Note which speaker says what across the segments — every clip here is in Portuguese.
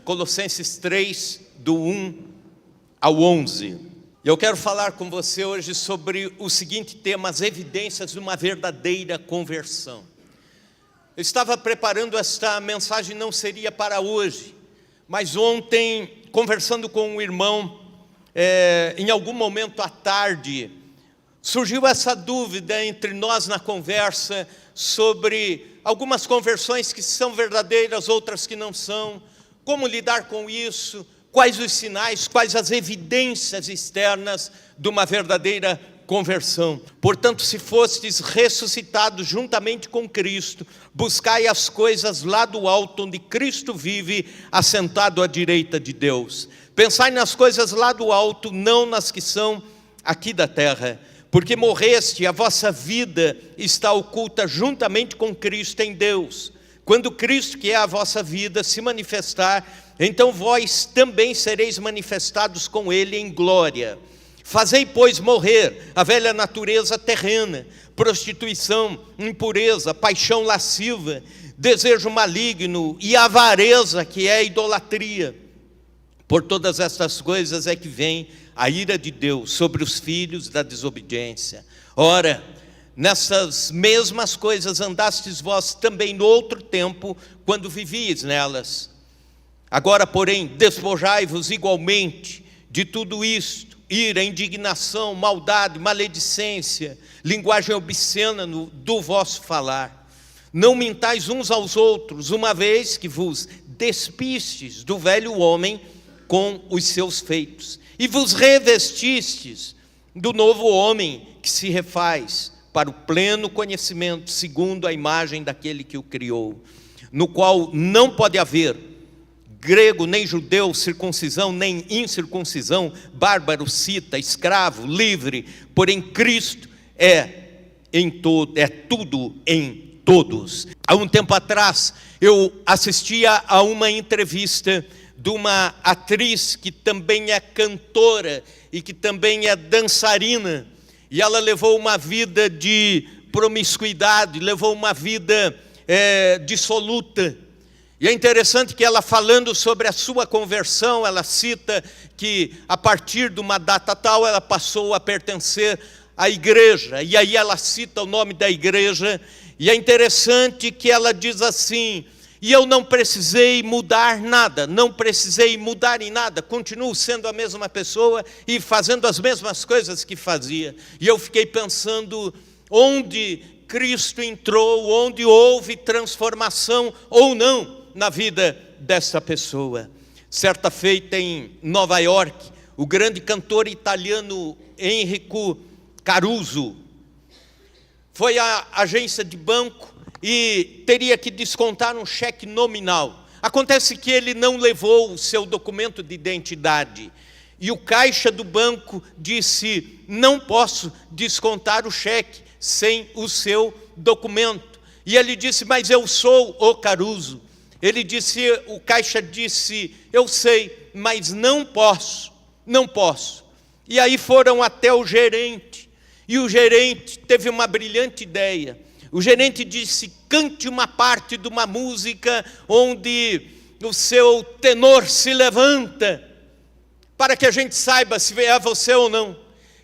Speaker 1: Colossenses 3, do 1 ao 11. Eu quero falar com você hoje sobre o seguinte tema: as evidências de uma verdadeira conversão. Eu estava preparando esta mensagem, não seria para hoje, mas ontem, conversando com um irmão, em algum momento à tarde, surgiu essa dúvida entre nós na conversa sobre algumas conversões que são verdadeiras, outras que não são. Como lidar com isso? Quais os sinais, quais as evidências externas de uma verdadeira conversão? Portanto, se fostes ressuscitados juntamente com Cristo, buscai as coisas lá do alto, onde Cristo vive, assentado à direita de Deus. Pensai nas coisas lá do alto, não nas que são aqui da terra. Porque morreste, a vossa vida está oculta juntamente com Cristo em Deus. Quando Cristo, que é a vossa vida, se manifestar, então vós também sereis manifestados com Ele em glória. Fazei, pois, morrer a velha natureza terrena, prostituição, impureza, paixão lasciva, desejo maligno e avareza, que é a idolatria. Por todas estas coisas é que vem a ira de Deus sobre os filhos da desobediência. Ora, nessas mesmas coisas andastes vós também no outro tempo, quando vivíeis nelas. Agora, porém, despojai-vos igualmente de tudo isto: ira, indignação, maldade, maledicência, linguagem obscena do vosso falar. Não mintais uns aos outros, uma vez que vos despistes do velho homem com os seus feitos, e vos revestistes do novo homem, que se refaz para o pleno conhecimento, segundo a imagem daquele que o criou, no qual não pode haver grego nem judeu, circuncisão nem incircuncisão, bárbaro, cita, escravo, livre, porém Cristo é tudo em todos. Há um tempo atrás eu assistia a uma entrevista de uma atriz que também é cantora e que também é dançarina, e ela levou uma vida de promiscuidade, levou uma vida dissoluta. E é interessante que ela, falando sobre a sua conversão, ela cita que a partir de uma data tal ela passou a pertencer à igreja, e aí ela cita o nome da igreja, e é interessante que ela diz assim: e eu não precisei mudar nada, não precisei mudar em nada, continuo sendo a mesma pessoa e fazendo as mesmas coisas que fazia. E eu fiquei pensando, onde Cristo entrou, onde houve transformação ou não na vida dessa pessoa. Certa feita em Nova York, o grande cantor italiano Enrico Caruso foi à agência de banco e teria que descontar um cheque nominal. Acontece que ele não levou o seu documento de identidade, e o caixa do banco disse: não posso descontar o cheque sem o seu documento. E ele disse: mas eu sou o Caruso. O caixa disse: eu sei, mas não posso. E aí foram até o gerente, e o gerente teve uma brilhante ideia. O gerente disse: cante uma parte de uma música onde o seu tenor se levanta, para que a gente saiba se é você ou não.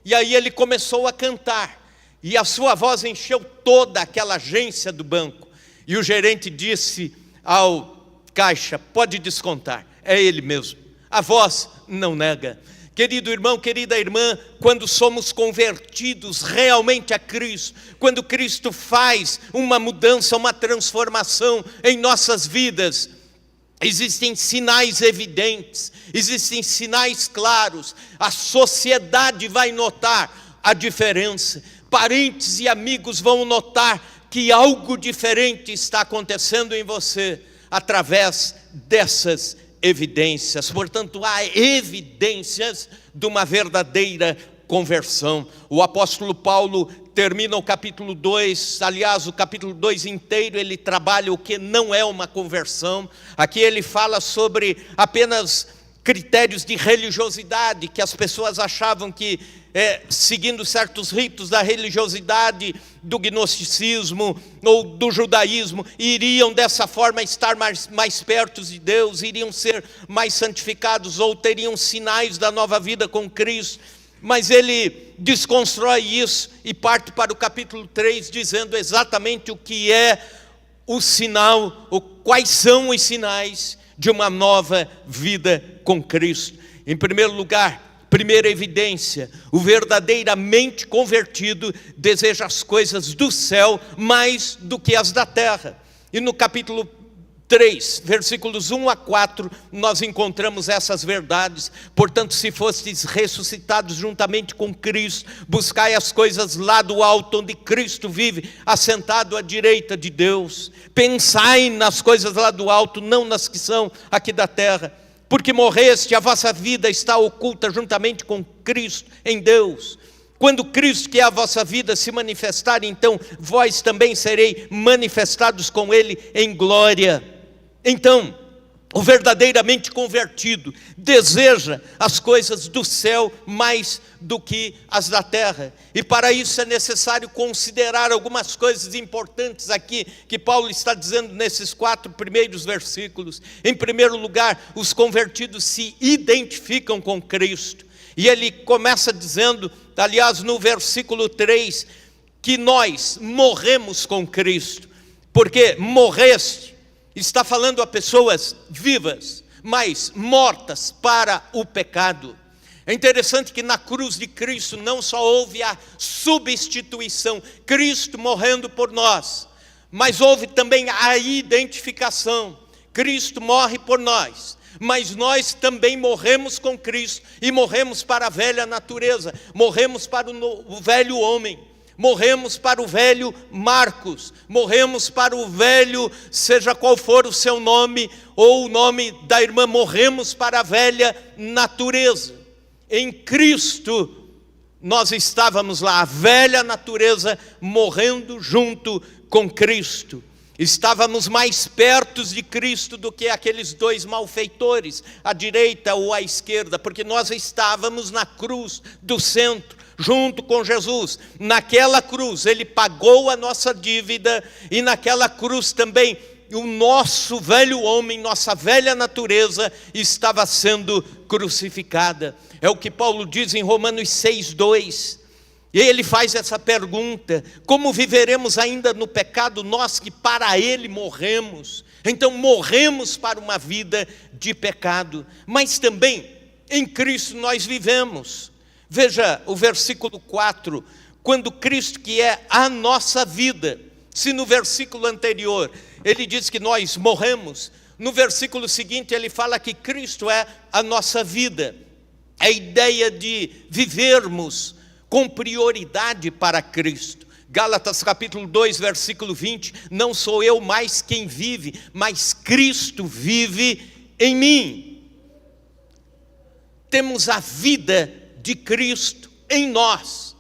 Speaker 1: E aí ele começou a cantar, e a sua voz encheu toda aquela agência do banco. E o gerente disse ao caixa: pode descontar, é ele mesmo, a voz não nega. Querido irmão, querida irmã, quando somos convertidos realmente a Cristo, quando Cristo faz uma mudança, uma transformação em nossas vidas, existem sinais evidentes, existem sinais claros. A sociedade vai notar a diferença, parentes e amigos vão notar que algo diferente está acontecendo em você, através dessas evidências. Portanto, há evidências de uma verdadeira conversão. O apóstolo Paulo termina o capítulo 2, aliás, o capítulo 2 inteiro, ele trabalha o que não é uma conversão. Aqui ele fala sobre apenas critérios de religiosidade, que as pessoas achavam que, seguindo certos ritos da religiosidade, do gnosticismo ou do judaísmo, iriam dessa forma estar mais perto de Deus, iriam ser mais santificados ou teriam sinais da nova vida com Cristo. Mas ele desconstrói isso e parte para o capítulo 3, dizendo exatamente o que é o sinal, quais são os sinais de uma nova vida com Cristo. Em primeiro lugar, primeira evidência, o verdadeiramente convertido deseja as coisas do céu mais do que as da terra. E no capítulo 3, versículos 1 a 4, nós encontramos essas verdades. Portanto, se fostes ressuscitados juntamente com Cristo, buscai as coisas lá do alto, onde Cristo vive, assentado à direita de Deus. Pensai nas coisas lá do alto, não nas que são aqui da terra. Porque morreste, a vossa vida está oculta juntamente com Cristo em Deus. Quando Cristo, que é a vossa vida, se manifestar, então vós também sereis manifestados com Ele em glória. Então, o verdadeiramente convertido deseja as coisas do céu mais do que as da terra. E para isso é necessário considerar algumas coisas importantes aqui, que Paulo está dizendo nesses 4 primeiros versículos. Em primeiro lugar, os convertidos se identificam com Cristo. E ele começa dizendo, aliás, no versículo 3, que nós morremos com Cristo. Porque morreste está falando a pessoas vivas, mas mortas para o pecado. É interessante que na cruz de Cristo não só houve a substituição, Cristo morrendo por nós, mas houve também a identificação. Cristo morre por nós, mas nós também morremos com Cristo e morremos para a velha natureza, morremos para o velho homem. Morremos para o velho Marcos, morremos para o velho, seja qual for o seu nome, ou o nome da irmã, morremos para a velha natureza. Em Cristo, nós estávamos lá, a velha natureza, morrendo junto com Cristo. Estávamos mais perto de Cristo do que aqueles 2 malfeitores, à direita ou à esquerda, porque nós estávamos na cruz do centro, junto com Jesus. Naquela cruz ele pagou a nossa dívida, e naquela cruz também o nosso velho homem, nossa velha natureza estava sendo crucificada. É o que Paulo diz em Romanos 6:2. E ele faz essa pergunta: como viveremos ainda no pecado, nós que para ele morremos? Então morremos para uma vida de pecado, mas também em Cristo nós vivemos. Veja o versículo 4, quando Cristo, que é a nossa vida, se no versículo anterior ele diz que nós morremos, no versículo seguinte ele fala que Cristo é a nossa vida. A ideia de vivermos com prioridade para Cristo. Gálatas capítulo 2, versículo 20, não sou eu mais quem vive, mas Cristo vive em mim. Temos a vida de Cristo em nós.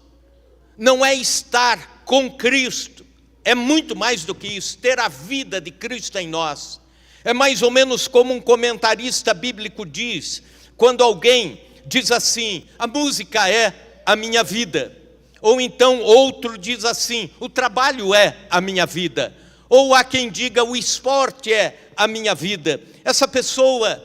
Speaker 1: Não é estar com Cristo, é muito mais do que isso, ter a vida de Cristo em nós. É mais ou menos como um comentarista bíblico diz, quando alguém diz assim: a música é a minha vida. Ou então outro diz assim: o trabalho é a minha vida. Ou há quem diga: o esporte é a minha vida. Essa pessoa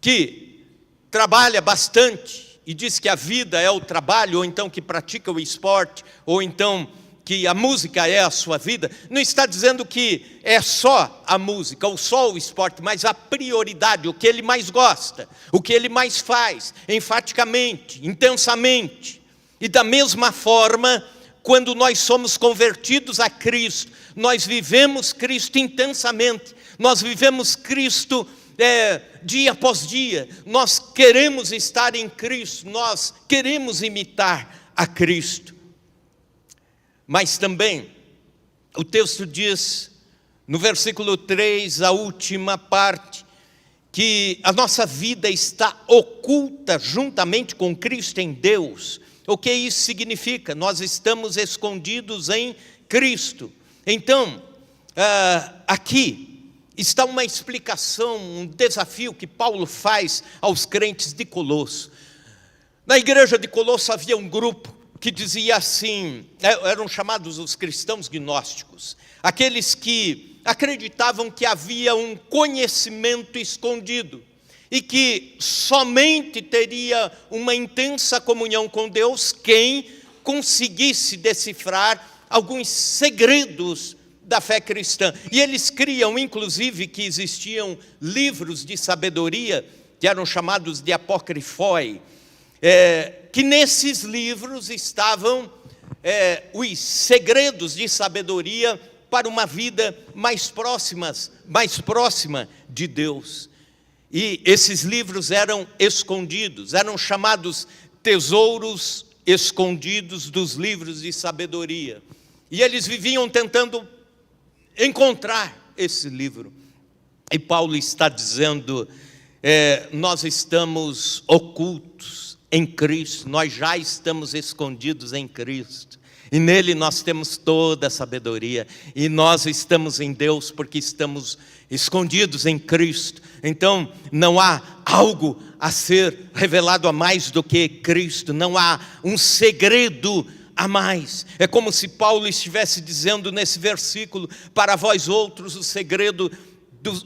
Speaker 1: que trabalha bastante e diz que a vida é o trabalho, ou então que pratica o esporte, ou então que a música é a sua vida, não está dizendo que é só a música ou só o esporte, mas a prioridade, o que ele mais gosta, o que ele mais faz, enfaticamente, intensamente. E da mesma forma, quando nós somos convertidos a Cristo, nós vivemos Cristo intensamente, nós vivemos Cristo dia após dia, nós queremos estar em Cristo, nós queremos imitar a Cristo. Mas também, o texto diz, no versículo 3, a última parte, que a nossa vida está oculta juntamente com Cristo em Deus. O que isso significa? Nós estamos escondidos em Cristo. Então, aqui, está uma explicação, um desafio que Paulo faz aos crentes de Colosso. Na igreja de Colosso havia um grupo que dizia assim, eram chamados os cristãos gnósticos, aqueles que acreditavam que havia um conhecimento escondido e que somente teria uma intensa comunhão com Deus quem conseguisse decifrar alguns segredos da fé cristã. E eles criam, inclusive, que existiam livros de sabedoria, que eram chamados de apócrifoi, que nesses livros estavam os segredos de sabedoria para uma vida mais próxima de Deus. E esses livros eram escondidos, eram chamados tesouros escondidos dos livros de sabedoria. E eles viviam tentando encontrar esse livro. E Paulo está dizendo, nós estamos ocultos em Cristo, nós já estamos escondidos em Cristo. E nele nós temos toda a sabedoria. E nós estamos em Deus porque estamos escondidos em Cristo. Então não há algo a ser revelado a mais do que Cristo. Não há um segredo a mais. É como se Paulo estivesse dizendo nesse versículo: para vós outros o segredo dos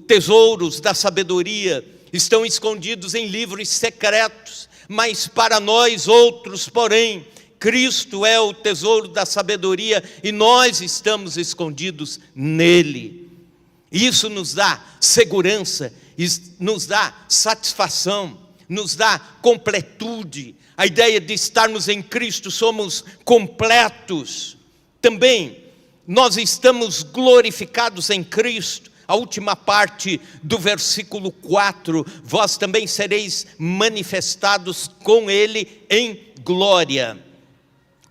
Speaker 1: tesouros da sabedoria estão escondidos em livros secretos. Mas para nós outros, porém, Cristo é o tesouro da sabedoria e nós estamos escondidos nele. Isso nos dá segurança, nos dá satisfação, nos dá completude. A ideia de estarmos em Cristo, somos completos. Também nós estamos glorificados em Cristo. A última parte do versículo 4, vós também sereis manifestados com ele em glória.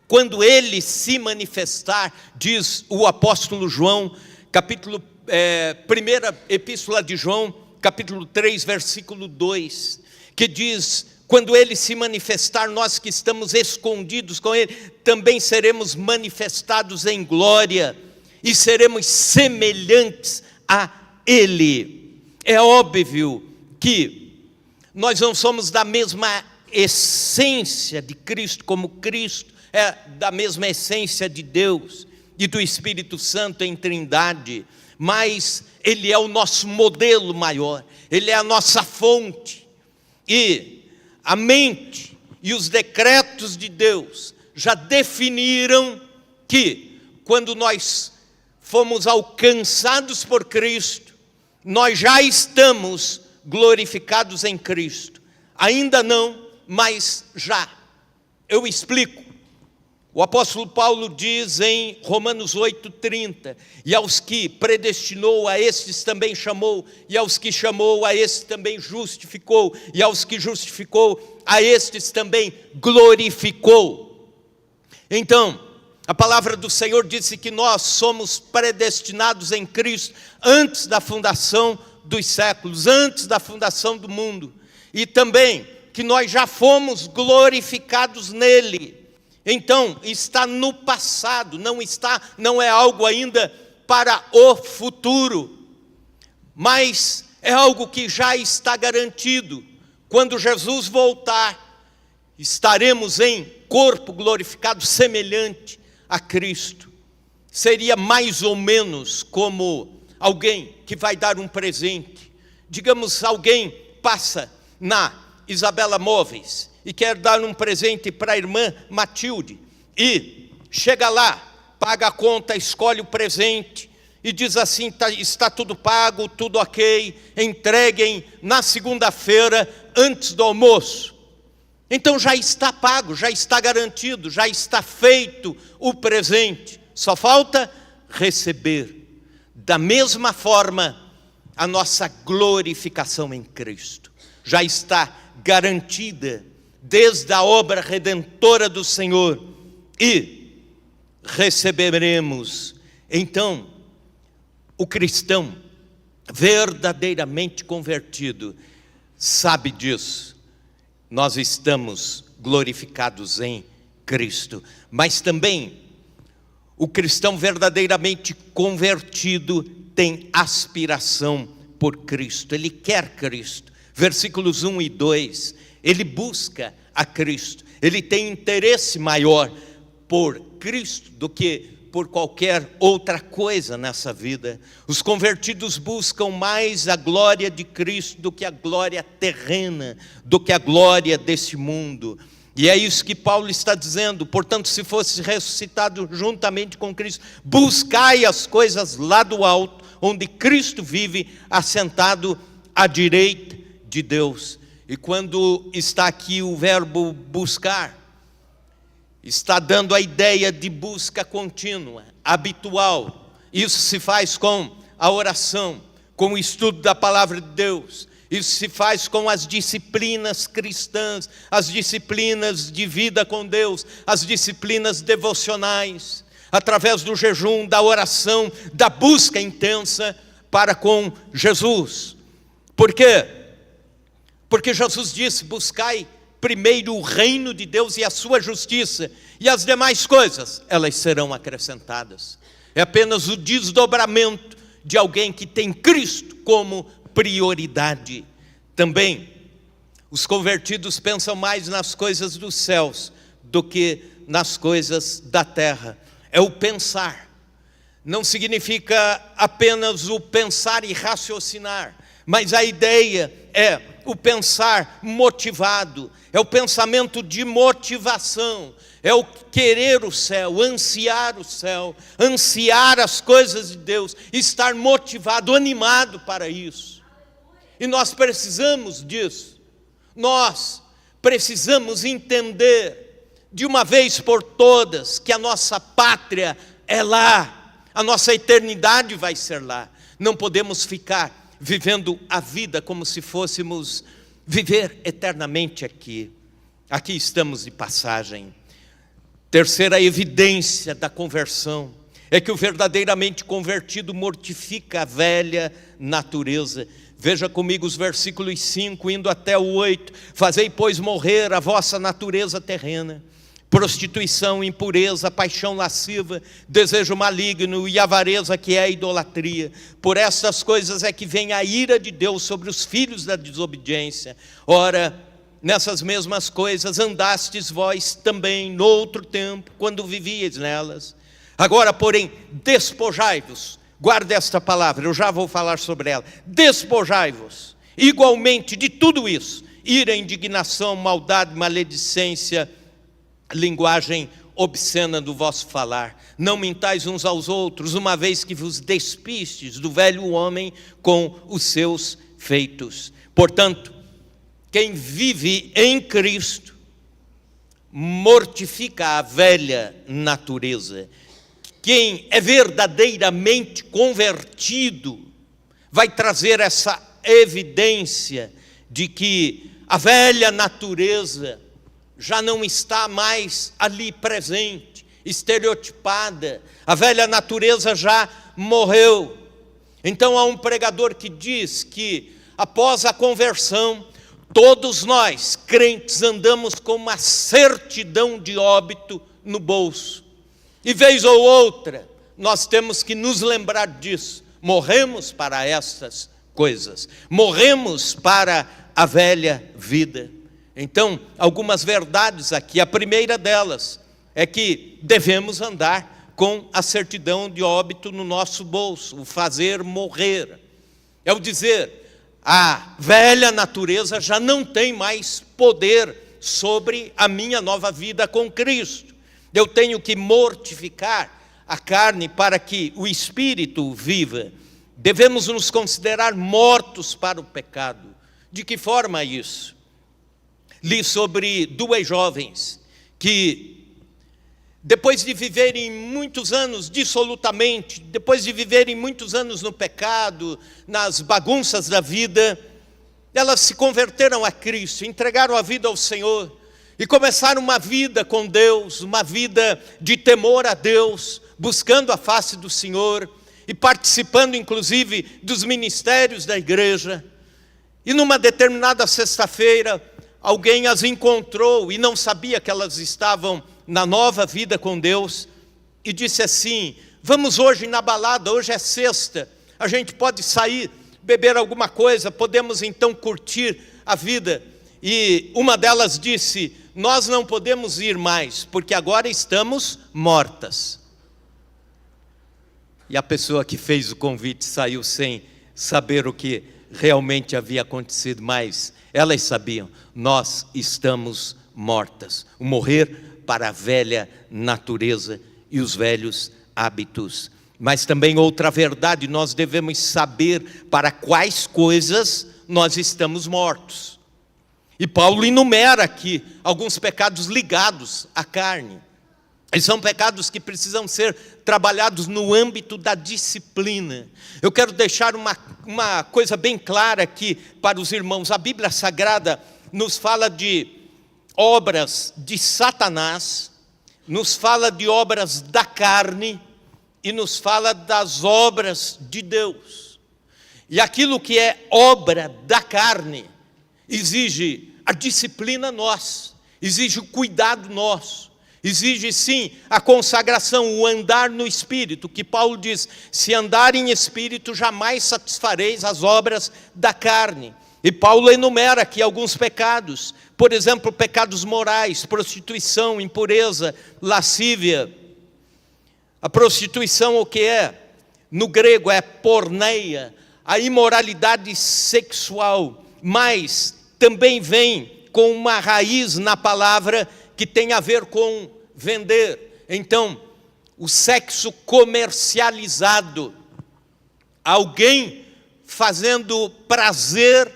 Speaker 1: Quando ele se manifestar, diz o apóstolo João, primeira epístola de João, capítulo 3, versículo 2, que diz: quando ele se manifestar, nós que estamos escondidos com ele, também seremos manifestados em glória, e seremos semelhantes a ele. É óbvio que nós não somos da mesma essência de Cristo, como Cristo é da mesma essência de Deus e do Espírito Santo em Trindade, mas ele é o nosso modelo maior, ele é a nossa fonte, e a mente e os decretos de Deus já definiram que quando nós fomos alcançados por Cristo, nós já estamos glorificados em Cristo. Ainda não, mas já. Eu explico. O apóstolo Paulo diz em Romanos 8:30, e aos que predestinou, a estes também chamou, e aos que chamou, a estes também justificou, e aos que justificou, a estes também glorificou. Então, a palavra do Senhor disse que nós somos predestinados em Cristo antes da fundação dos séculos, antes da fundação do mundo, e também que nós já fomos glorificados nele. Então, está no passado, não é algo ainda para o futuro, mas é algo que já está garantido. Quando Jesus voltar, estaremos em corpo glorificado semelhante a Cristo. Seria mais ou menos como alguém que vai dar um presente. Digamos, alguém passa na Isabela Móveis e quer dar um presente para a irmã Matilde, e chega lá, paga a conta, escolhe o presente, e diz assim: está tudo pago, tudo ok, entreguem na segunda-feira, antes do almoço. Então já está pago, já está garantido, já está feito o presente, só falta receber. Da mesma forma, a nossa glorificação em Cristo já está garantida, desde a obra redentora do Senhor, e receberemos. Então, o cristão verdadeiramente convertido sabe disso. Nós estamos glorificados em Cristo, mas também o cristão verdadeiramente convertido tem aspiração por Cristo, ele quer Cristo. Versículos 1 e 2, ele busca a Cristo, ele tem interesse maior por Cristo do que por qualquer outra coisa nessa vida. Os convertidos buscam mais a glória de Cristo do que a glória terrena, do que a glória desse mundo. E é isso que Paulo está dizendo: portanto, se fosse ressuscitado juntamente com Cristo, buscai as coisas lá do alto, onde Cristo vive, assentado à direita de Deus. E quando está aqui o verbo buscar, está dando a ideia de busca contínua, habitual. Isso se faz com a oração, com o estudo da palavra de Deus. Isso se faz com as disciplinas cristãs, as disciplinas de vida com Deus, as disciplinas devocionais, através do jejum, da oração, da busca intensa para com Jesus. Por quê? Porque Jesus disse: buscai primeiro o reino de Deus e a sua justiça, e as demais coisas, elas serão acrescentadas. É apenas o desdobramento de alguém que tem Cristo como prioridade. Também, os convertidos pensam mais nas coisas dos céus do que nas coisas da terra. É o pensar. Não significa apenas o pensar e raciocinar, mas a ideia é o pensar motivado, é o pensamento de motivação, é o querer o céu, ansiar as coisas de Deus, estar motivado, animado para isso. E nós precisamos disso. Nós precisamos entender de uma vez por todas que a nossa pátria é lá, a nossa eternidade vai ser lá. Não podemos ficar vivendo a vida como se fôssemos viver eternamente aqui. Aqui estamos de passagem. Terceira evidência da conversão é que o verdadeiramente convertido mortifica a velha natureza. Veja comigo os versículos 5 indo até o 8. Fazei, pois, morrer a vossa natureza terrena: prostituição, impureza, paixão lasciva, desejo maligno e avareza, que é a idolatria. Por estas coisas é que vem a ira de Deus sobre os filhos da desobediência. Ora, nessas mesmas coisas andastes vós também no outro tempo, quando vivíeis nelas. Agora, porém, despojai-vos. Guarda esta palavra, eu já vou falar sobre ela. Despojai-vos igualmente de tudo isso: ira, indignação, maldade, maledicência, linguagem obscena do vosso falar. Não mintais uns aos outros, uma vez que vos despistes do velho homem com os seus feitos. Portanto, quem vive em Cristo mortifica a velha natureza. Quem é verdadeiramente convertido vai trazer essa evidência de que a velha natureza já não está mais ali presente, estereotipada. A velha natureza já morreu. Então há um pregador que diz que após a conversão, todos nós, crentes, andamos com uma certidão de óbito no bolso. E vez ou outra, nós temos que nos lembrar disso. Morremos para estas coisas. Morremos para a velha vida. Então, algumas verdades aqui. A primeira delas é que devemos andar com a certidão de óbito no nosso bolso, o fazer morrer. É o dizer, a velha natureza já não tem mais poder sobre a minha nova vida com Cristo. Eu tenho que mortificar a carne para que o Espírito viva. Devemos nos considerar mortos para o pecado. De que forma isso? Li sobre duas jovens que, depois de viverem muitos anos dissolutamente, depois de viverem muitos anos no pecado, nas bagunças da vida, elas se converteram a Cristo, entregaram a vida ao Senhor e começaram uma vida com Deus, uma vida de temor a Deus, buscando a face do Senhor e participando inclusive dos ministérios da igreja. E numa determinada sexta-feira, alguém as encontrou e não sabia que elas estavam na nova vida com Deus, e disse assim: vamos hoje na balada, hoje é sexta, A gente pode sair, beber alguma coisa, podemos então curtir a vida. E uma delas disse: nós não podemos ir mais, porque agora estamos mortas. E a pessoa que fez o convite saiu sem saber o que realmente havia acontecido, mas elas sabiam: nós estamos mortas. O morrer para a velha natureza e os velhos hábitos. Mas também outra verdade, nós devemos saber para quais coisas nós estamos mortos. E Paulo enumera aqui alguns pecados ligados à carne. E são pecados que precisam ser trabalhados no âmbito da disciplina. Eu quero deixar uma coisa bem clara aqui para os irmãos. A Bíblia Sagrada nos fala de obras de Satanás, nos fala de obras da carne e nos fala das obras de Deus. E aquilo que é obra da carne exige a disciplina nossa, exige o cuidado nosso, exige sim a consagração, o andar no Espírito, que Paulo diz: se andar em Espírito, jamais satisfareis as obras da carne. E Paulo enumera aqui alguns pecados, por exemplo, pecados morais, prostituição, impureza, lascívia. A prostituição, o que é? No grego é porneia, a imoralidade sexual, mas também vem com uma raiz na palavra que tem a ver com vender. Então, o sexo comercializado, alguém fazendo prazer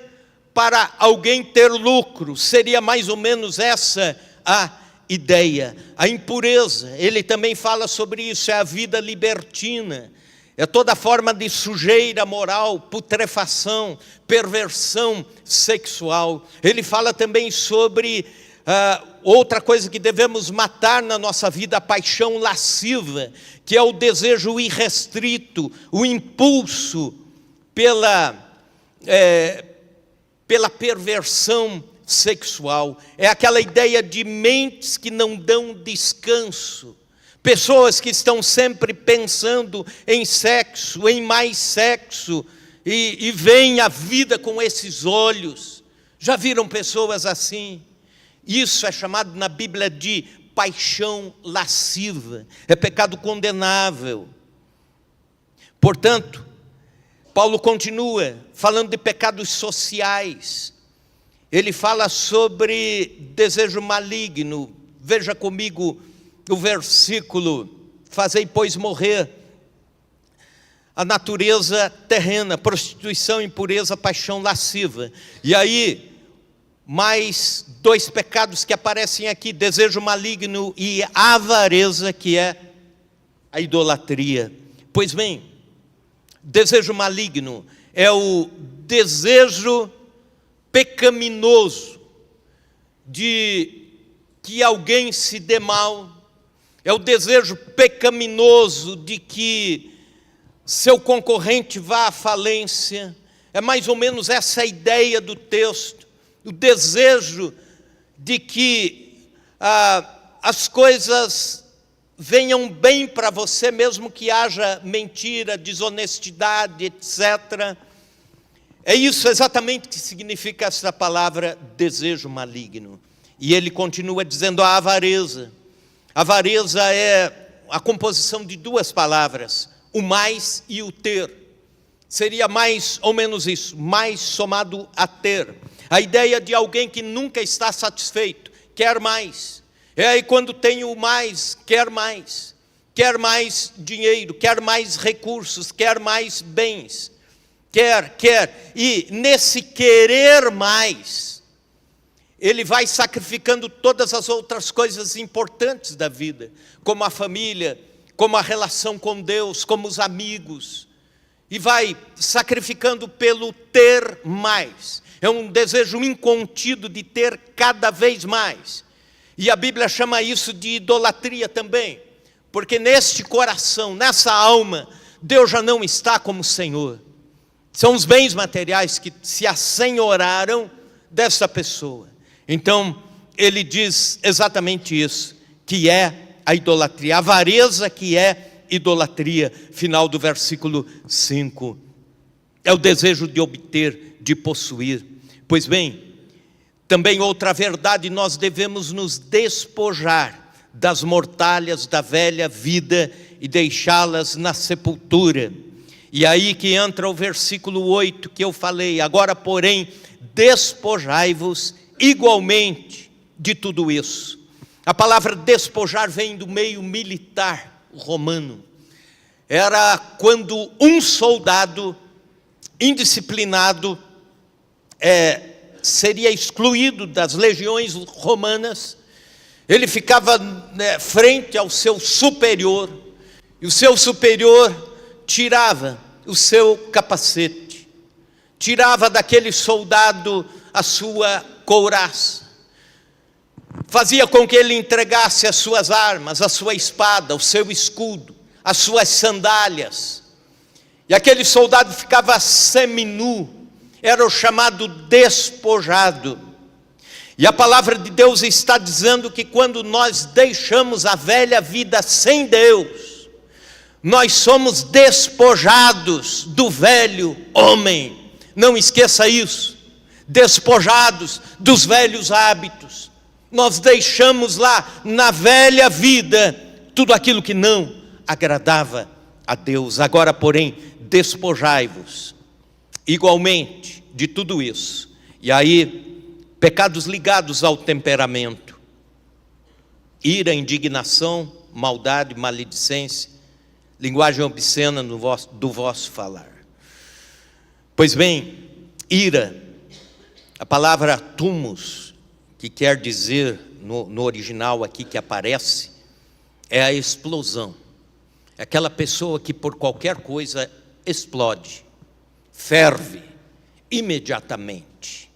Speaker 1: para alguém ter lucro, seria mais ou menos essa a ideia. A impureza, ele também fala sobre isso, é a vida libertina, é toda forma de sujeira moral, putrefação, perversão sexual. Ele fala também sobre outra coisa que devemos matar na nossa vida, a paixão lasciva, que é o desejo irrestrito, o impulso pela perversão sexual. É aquela ideia de mentes que não dão descanso, pessoas que estão sempre pensando em sexo, em mais sexo, e veem a vida com esses olhos. Já viram pessoas assim? Isso é chamado na Bíblia de paixão lasciva, é pecado condenável. Portanto, Paulo continua falando de pecados sociais. Ele fala sobre desejo maligno. Veja comigo o versículo: fazei, pois, morrer a natureza terrena, prostituição, impureza, paixão lasciva. E aí, mais dois pecados que aparecem aqui: desejo maligno e avareza, que é a idolatria. Pois bem, desejo maligno é o desejo pecaminoso de que alguém se dê mal, é o desejo pecaminoso de que seu concorrente vá à falência. É mais ou menos essa a ideia do texto, o desejo de que as coisas venham bem para você, mesmo que haja mentira, desonestidade, etc. É isso exatamente que significa essa palavra desejo maligno. E ele continua dizendo a avareza. A avareza é a composição de duas palavras, o mais e o ter. Seria mais ou menos isso, mais somado a ter. A ideia de alguém que nunca está satisfeito, quer mais. É aí quando tem o mais, quer mais dinheiro, quer mais recursos, quer mais bens, quer. E nesse querer mais, ele vai sacrificando todas as outras coisas importantes da vida, como a família, como a relação com Deus, como os amigos, e vai sacrificando pelo ter mais. É um desejo incontido de ter cada vez mais. E a Bíblia chama isso de idolatria também, porque neste coração, nessa alma, Deus já não está como Senhor. São os bens materiais que se assenhoraram dessa pessoa. Então, ele diz exatamente isso, que é a idolatria, a avareza que é idolatria, final do versículo 5 é o desejo de obter, de possuir. Pois bem, também outra verdade, nós devemos nos despojar das mortalhas da velha vida e deixá-las na sepultura. E aí que entra o versículo 8 que eu falei: agora, porém, despojai-vos igualmente de tudo isso. A palavra despojar vem do meio militar romano. Era quando um soldado indisciplinado seria excluído das legiões romanas. Ele ficava frente ao seu superior, e o seu superior tirava o seu capacete, tirava daquele soldado a sua couraça, fazia com que ele entregasse as suas armas, a sua espada, o seu escudo, as suas sandálias, e aquele soldado ficava seminu, era o chamado despojado. E a palavra de Deus está dizendo que quando nós deixamos a velha vida sem Deus, nós somos despojados do velho homem. Não esqueça isso. Despojados dos velhos hábitos. Nós deixamos lá na velha vida tudo aquilo que não agradava a Deus. Agora, porém, despojai-vos igualmente de tudo isso. E aí, pecados ligados ao temperamento: ira, indignação, maldade, maledicência, linguagem obscena do vosso falar. Pois bem, ira, a palavra thumos, que quer dizer no original aqui que aparece, é a explosão. É aquela pessoa que por qualquer coisa explode, ferve imediatamente.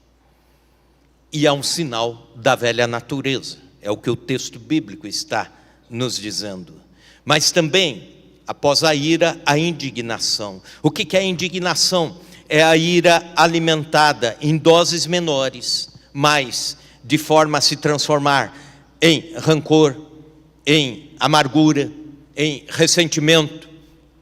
Speaker 1: E é um sinal da velha natureza, é o que o texto bíblico está nos dizendo. Mas também, após a ira, a indignação. O que é a indignação? É a ira alimentada em doses menores, mas de forma a se transformar em rancor, em amargura, em ressentimento,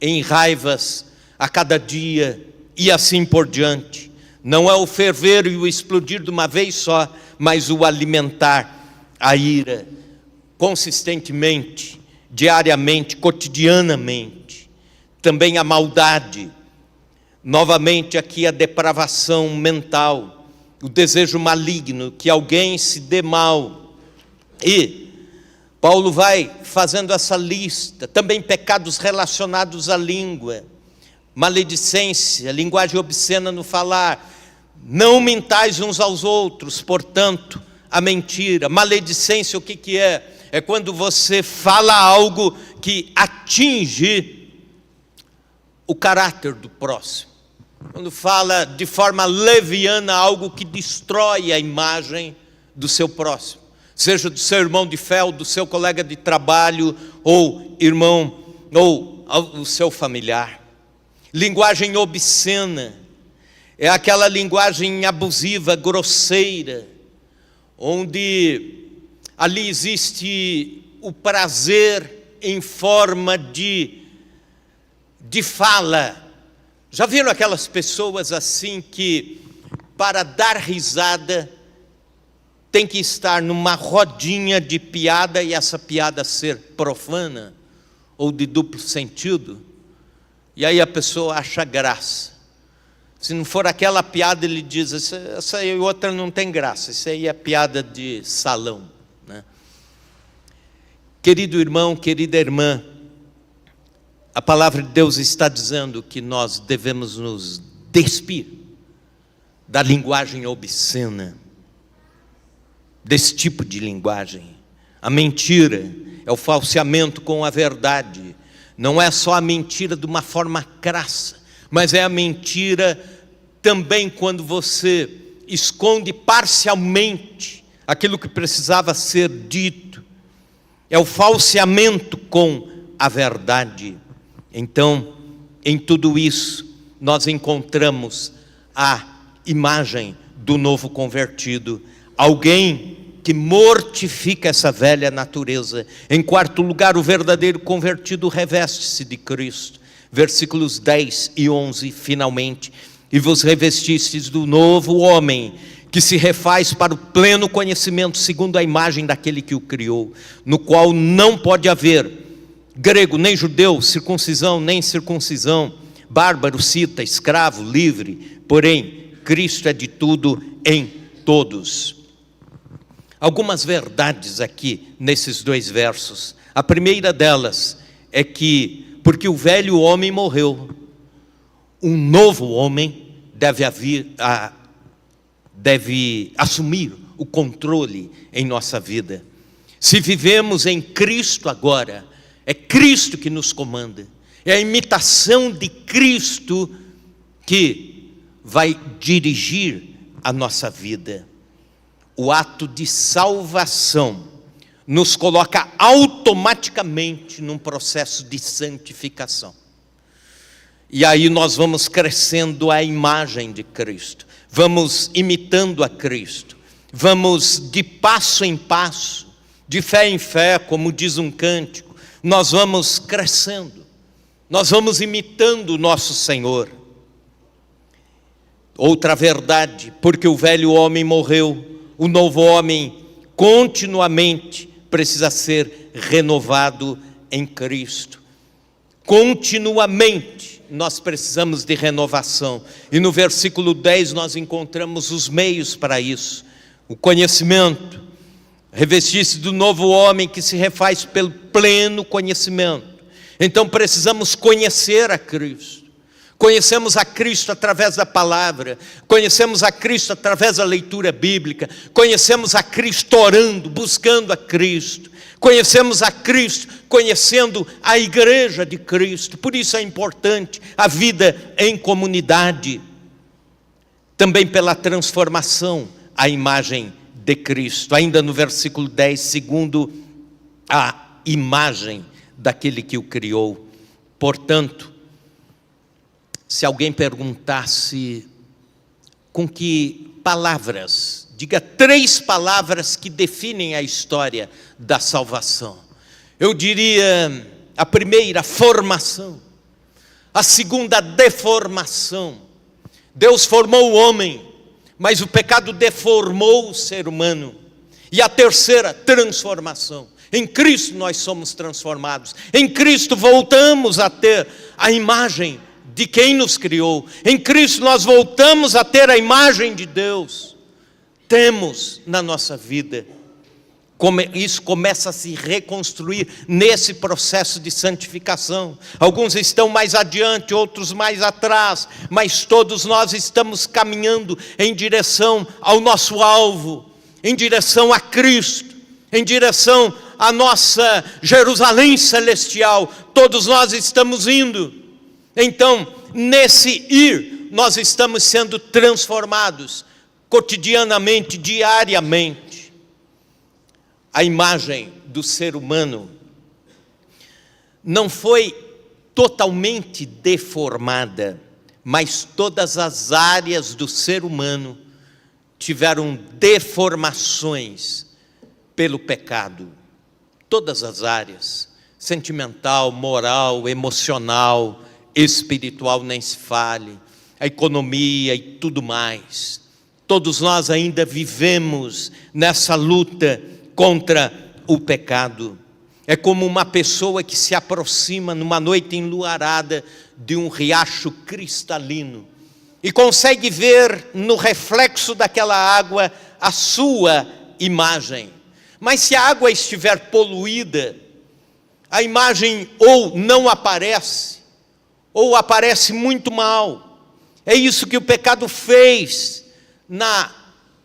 Speaker 1: em raivas a cada dia e assim por diante. Não é o ferver e o explodir de uma vez só, mas o alimentar a ira consistentemente, diariamente, cotidianamente. Também a maldade, novamente aqui a depravação mental, o desejo maligno, que alguém se dê mal. E Paulo vai fazendo essa lista, também pecados relacionados à língua, maledicência, linguagem obscena no falar. Não mentais uns aos outros, portanto, a mentira. Maledicência, o que é? É quando você fala algo que atinge o caráter do próximo. Quando fala de forma leviana algo que destrói a imagem do seu próximo. Seja do seu irmão de fé, ou do seu colega de trabalho, ou irmão, ou o seu familiar. Linguagem obscena é aquela linguagem abusiva, grosseira, onde ali existe o prazer em forma de fala. Já viram aquelas pessoas assim que, para dar risada, tem que estar numa rodinha de piada e essa piada ser profana ou de duplo sentido? E aí a pessoa acha graça. Se não for aquela piada, ele diz: essa aí outra não tem graça, isso aí é piada de salão, né? Querido irmão, querida irmã, a palavra de Deus está dizendo que nós devemos nos despir da linguagem obscena, desse tipo de linguagem. A mentira é o falseamento com a verdade. Não é só a mentira de uma forma crassa, mas é a mentira também quando você esconde parcialmente aquilo que precisava ser dito. É o falseamento com a verdade. Então, em tudo isso, nós encontramos a imagem do novo convertido, alguém que mortifica essa velha natureza. Em quarto lugar, o verdadeiro convertido reveste-se de Cristo. Versículos 10 e 11, finalmente. e vos revestistes do novo homem, que se refaz para o pleno conhecimento, segundo a imagem daquele que o criou, no qual não pode haver grego nem judeu, circuncisão nem incircuncisão, bárbaro, cita, escravo, livre, porém Cristo é de tudo em todos. Algumas verdades aqui nesses 2 versos. A primeira delas é que, porque o velho homem morreu, um novo homem deve assumir o controle em nossa vida. Se vivemos em Cristo agora, é Cristo que nos comanda, é a imitação de Cristo que vai dirigir a nossa vida. O ato de salvação nos coloca automaticamente num processo de santificação. E aí nós vamos crescendo à imagem de Cristo, vamos imitando a Cristo, vamos de passo em passo, de fé em fé, como diz um cântico, nós vamos crescendo, nós vamos imitando o nosso Senhor. Outra verdade, porque o velho homem morreu, o novo homem continuamente precisa ser renovado em Cristo. Continuamente nós precisamos de renovação. E no versículo 10 nós encontramos os meios para isso. O conhecimento, revestir-se do novo homem que se refaz pelo pleno conhecimento. Então precisamos conhecer a Cristo. Conhecemos a Cristo através da palavra, conhecemos a Cristo através da leitura bíblica, conhecemos a Cristo orando, buscando a Cristo, conhecemos a Cristo, conhecendo a igreja de Cristo. Por isso é importante a vida em comunidade, também pela transformação à imagem de Cristo. Ainda no versículo 10, segundo a imagem daquele que o criou. Portanto, se alguém perguntasse com que palavras, diga 3 palavras que definem a história da salvação. Eu diria a primeira, formação. A segunda, deformação. Deus formou o homem, mas o pecado deformou o ser humano. E a terceira, transformação. Em Cristo nós somos transformados. Em Cristo voltamos a ter a imagem de quem nos criou. Em Cristo nós voltamos a ter a imagem de Deus. Temos na nossa vida. Isso começa a se reconstruir nesse processo de santificação. Alguns estão mais adiante, outros mais atrás, mas todos nós estamos caminhando em direção ao nosso alvo, em direção a Cristo, em direção à nossa Jerusalém celestial. Todos nós estamos indo. Então, nesse ir, nós estamos sendo transformados cotidianamente, diariamente. A imagem do ser humano não foi totalmente deformada, mas todas as áreas do ser humano tiveram deformações pelo pecado. Todas as áreas, sentimental, moral, emocional, espiritual, nem se fale, a economia e tudo mais. Todos nós ainda vivemos nessa luta contra o pecado. É como uma pessoa que se aproxima numa noite enluarada de um riacho cristalino e consegue ver no reflexo daquela água a sua imagem. Mas se a água estiver poluída, a imagem ou não aparece, ou aparece muito mal. É isso que o pecado fez na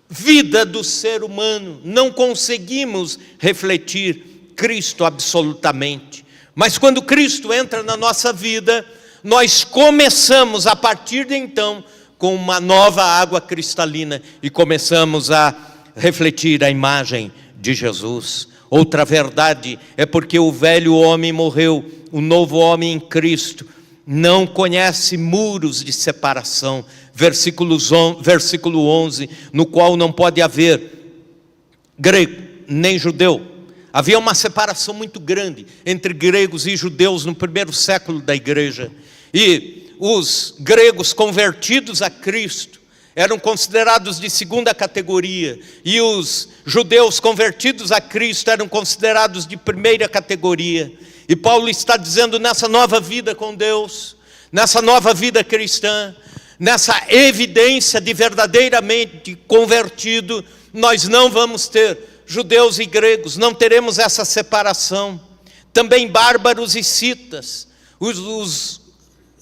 Speaker 1: vida do ser humano. Não conseguimos refletir Cristo absolutamente. Mas quando Cristo entra na nossa vida, nós começamos a partir de então com uma nova água cristalina e começamos a refletir a imagem de Jesus. Outra verdade é porque o velho homem morreu, o novo homem em Cristo não conhece muros de separação. Versículo 11, no qual não pode haver grego nem judeu. Havia uma separação muito grande entre gregos e judeus no primeiro século da igreja. E os gregos convertidos a Cristo eram considerados de segunda categoria, e os judeus convertidos a Cristo eram considerados de primeira categoria. E Paulo está dizendo, nessa nova vida com Deus, nessa nova vida cristã, nessa evidência de verdadeiramente convertido, nós não vamos ter judeus e gregos, não teremos essa separação. Também bárbaros e citas, os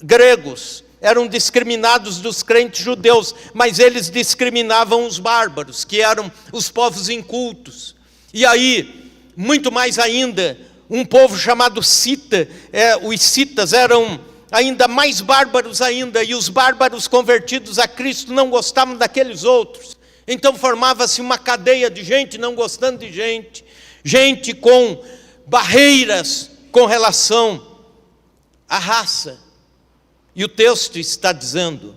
Speaker 1: gregos eram discriminados dos crentes judeus, mas eles discriminavam os bárbaros, que eram os povos incultos. E aí, muito mais ainda, um povo chamado cita, os citas eram ainda mais bárbaros ainda, e os bárbaros convertidos a Cristo não gostavam daqueles outros. Então formava-se uma cadeia de gente não gostando de gente, gente com barreiras com relação à raça. E o texto está dizendo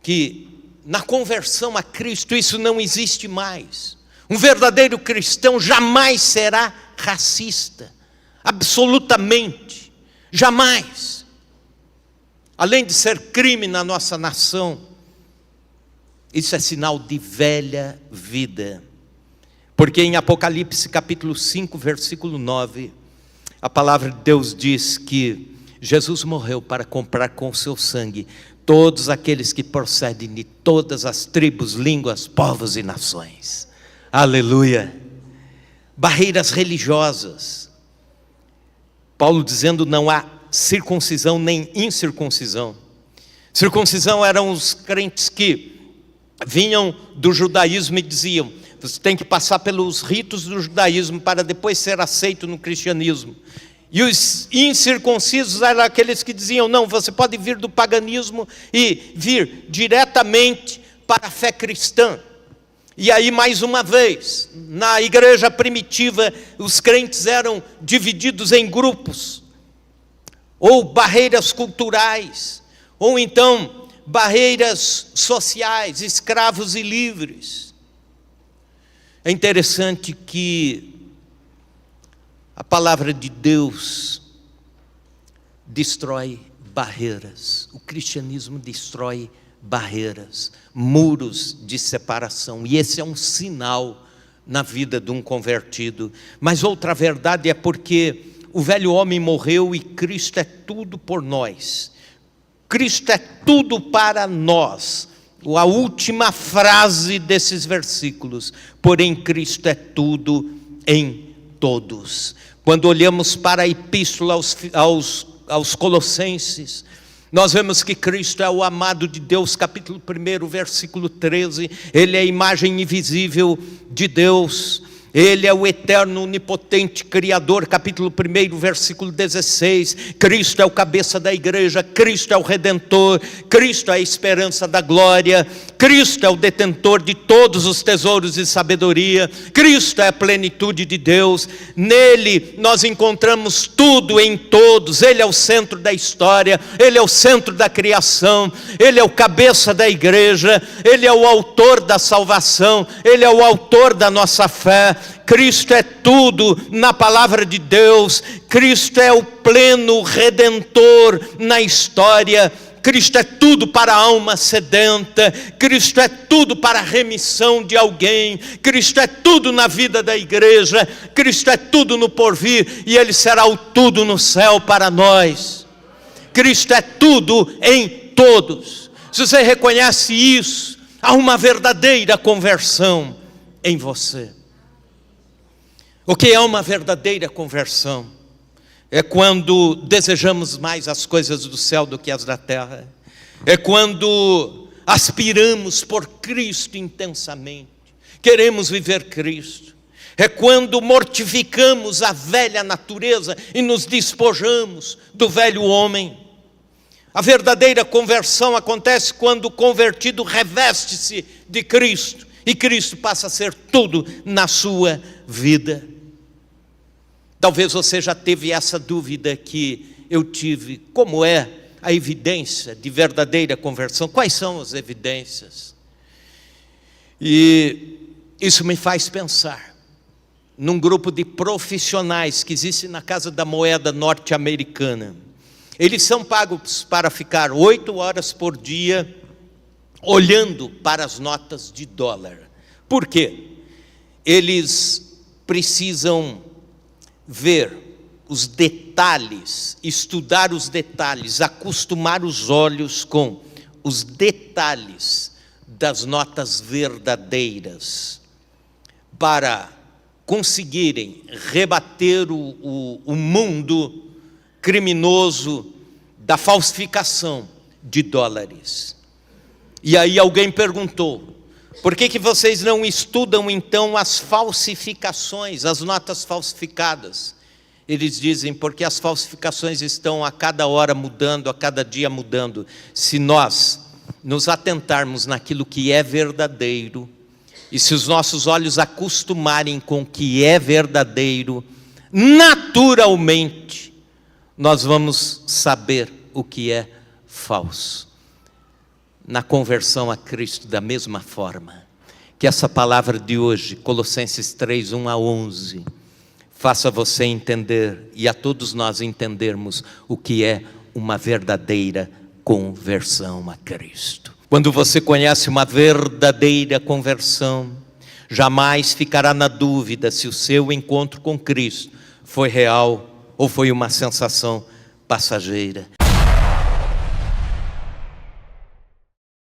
Speaker 1: que na conversão a Cristo isso não existe mais. Um verdadeiro cristão jamais será racista, absolutamente, jamais. Além de ser crime na nossa nação, isso é sinal de velha vida. Porque em Apocalipse capítulo 5, versículo 9, a palavra de Deus diz que Jesus morreu para comprar com o seu sangue todos aqueles que procedem de todas as tribos, línguas, povos e nações. Aleluia! Barreiras religiosas. Paulo dizendo, não há circuncisão nem incircuncisão. Circuncisão eram os crentes que vinham do judaísmo e diziam, você tem que passar pelos ritos do judaísmo para depois ser aceito no cristianismo. E os incircuncisos eram aqueles que diziam, não, você pode vir do paganismo e vir diretamente para a fé cristã. E aí, mais uma vez, na igreja primitiva, os crentes eram divididos em grupos, ou barreiras culturais, ou então barreiras sociais, escravos e livres. É interessante que a palavra de Deus destrói barreiras. O cristianismo destrói barreiras, muros de separação. E esse é um sinal na vida de um convertido. Mas outra verdade é porque o velho homem morreu e Cristo é tudo por nós. Cristo é tudo para nós. A última frase desses versículos. Porém, Cristo é tudo em todos. Quando olhamos para a epístola aos Colossenses, nós vemos que Cristo é o amado de Deus, capítulo 1, versículo 13, Ele é a imagem invisível de Deus, Ele é o eterno, onipotente Criador, capítulo 1, versículo 16, Cristo é o cabeça da igreja, Cristo é o Redentor, Cristo é a esperança da glória, Cristo é o detentor de todos os tesouros de sabedoria, Cristo é a plenitude de Deus, nele nós encontramos tudo em todos, Ele é o centro da história, Ele é o centro da criação, Ele é o cabeça da igreja, Ele é o autor da salvação, Ele é o autor da nossa fé, Cristo é tudo na palavra de Deus, Cristo é o pleno redentor na história, Cristo é tudo para a alma sedenta, Cristo é tudo para a remissão de alguém, Cristo é tudo na vida da igreja, Cristo é tudo no porvir, e Ele será o tudo no céu para nós. Cristo é tudo em todos. Se você reconhece isso, há uma verdadeira conversão em você. O que é uma verdadeira conversão? É quando desejamos mais as coisas do céu do que as da terra. É quando aspiramos por Cristo intensamente. Queremos viver Cristo. É quando mortificamos a velha natureza e nos despojamos do velho homem. A verdadeira conversão acontece quando o convertido reveste-se de Cristo. E Cristo passa a ser tudo na sua vida. Talvez você já teve essa dúvida que eu tive. Como é a evidência de verdadeira conversão? Quais são as evidências? E isso me faz pensar num grupo de profissionais que existe na Casa da Moeda norte-americana. Eles são pagos para ficar 8 horas por dia olhando para as notas de dólar. Por quê? Eles precisam ver os detalhes, estudar os detalhes, acostumar os olhos com os detalhes das notas verdadeiras, para conseguirem rebater o mundo criminoso da falsificação de dólares. E aí alguém perguntou: por que vocês não estudam então as falsificações, as notas falsificadas? Eles dizem: porque as falsificações estão a cada hora mudando, a cada dia mudando. Se nós nos atentarmos naquilo que é verdadeiro, e se os nossos olhos acostumarem com o que é verdadeiro, naturalmente nós vamos saber o que é falso. Na conversão a Cristo, da mesma forma, que essa palavra de hoje, Colossenses 3, 1 a 11, faça você entender, e a todos nós entendermos, o que é uma verdadeira conversão a Cristo. Quando você conhece uma verdadeira conversão, jamais ficará na dúvida se o seu encontro com Cristo foi real ou foi uma sensação passageira.